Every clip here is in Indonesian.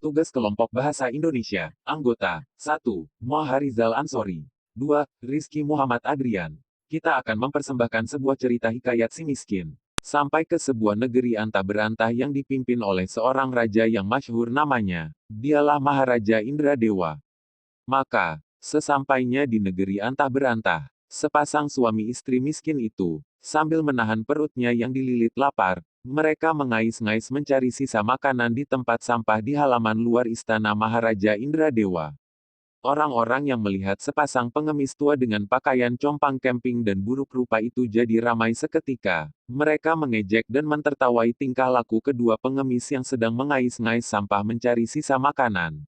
Petugas Kelompok Bahasa Indonesia. Anggota. 1. Moharizal Ansori. 2. Rizky Muhammad Adrian. Kita akan mempersembahkan sebuah cerita hikayat si miskin. Sampai ke sebuah negeri antah berantah yang dipimpin oleh seorang raja yang masyhur namanya. Dialah Maharaja Indradewa. Maka, sesampainya di negeri antah berantah, sepasang suami istri miskin itu, sambil menahan perutnya yang dililit lapar, mereka mengais-ngais mencari sisa makanan di tempat sampah di halaman luar istana Maharaja Indradewa. Orang-orang yang melihat sepasang pengemis tua dengan pakaian compang camping dan buruk rupa itu jadi ramai seketika. Mereka mengejek dan mentertawai tingkah laku kedua pengemis yang sedang mengais-ngais sampah mencari sisa makanan.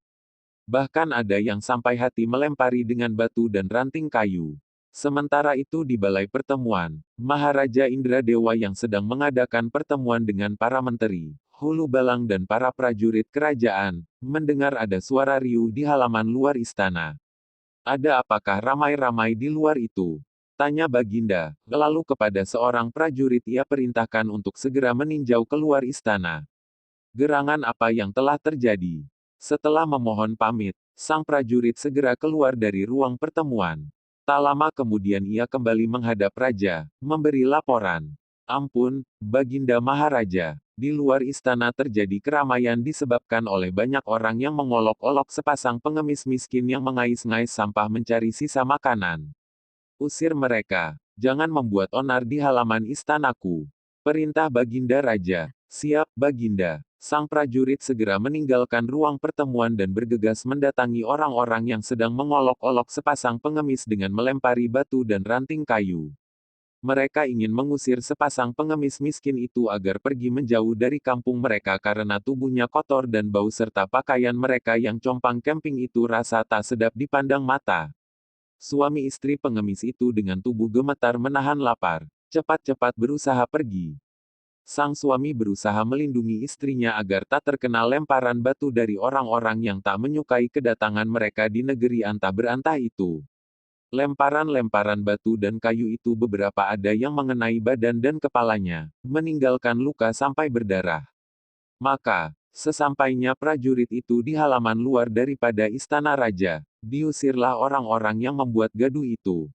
Bahkan ada yang sampai hati melempari dengan batu dan ranting kayu. Sementara itu di balai pertemuan, Maharaja Indradewa yang sedang mengadakan pertemuan dengan para menteri, hulu balang dan para prajurit kerajaan, mendengar ada suara riuh di halaman luar istana. Ada apakah ramai-ramai di luar itu? Tanya Baginda, lalu kepada seorang prajurit ia perintahkan untuk segera meninjau keluar istana. Gerangan apa yang telah terjadi? Setelah memohon pamit, sang prajurit segera keluar dari ruang pertemuan. Tak lama kemudian ia kembali menghadap raja, memberi laporan. Ampun, Baginda Maharaja, di luar istana terjadi keramaian disebabkan oleh banyak orang yang mengolok-olok sepasang pengemis miskin yang mengais-ngais sampah mencari sisa makanan. Usir mereka, jangan membuat onar di halaman istanaku. Perintah Baginda Raja. Siap, Baginda. Sang prajurit segera meninggalkan ruang pertemuan dan bergegas mendatangi orang-orang yang sedang mengolok-olok sepasang pengemis dengan melempari batu dan ranting kayu. Mereka ingin mengusir sepasang pengemis miskin itu agar pergi menjauh dari kampung mereka karena tubuhnya kotor dan bau serta pakaian mereka yang compang camping itu rasa tak sedap dipandang mata. Suami istri pengemis itu dengan tubuh gemetar menahan lapar, cepat-cepat berusaha pergi. Sang suami berusaha melindungi istrinya agar tak terkena lemparan batu dari orang-orang yang tak menyukai kedatangan mereka di negeri antah berantah itu. Lemparan-lemparan batu dan kayu itu beberapa ada yang mengenai badan dan kepalanya, meninggalkan luka sampai berdarah. Maka, sesampainya prajurit itu di halaman luar daripada istana raja, diusirlah orang-orang yang membuat gaduh itu.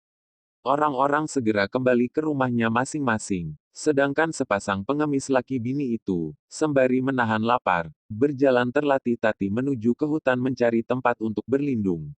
Orang-orang segera kembali ke rumahnya masing-masing, sedangkan sepasang pengemis laki bini itu, sembari menahan lapar, berjalan terlatih-tatih menuju ke hutan mencari tempat untuk berlindung.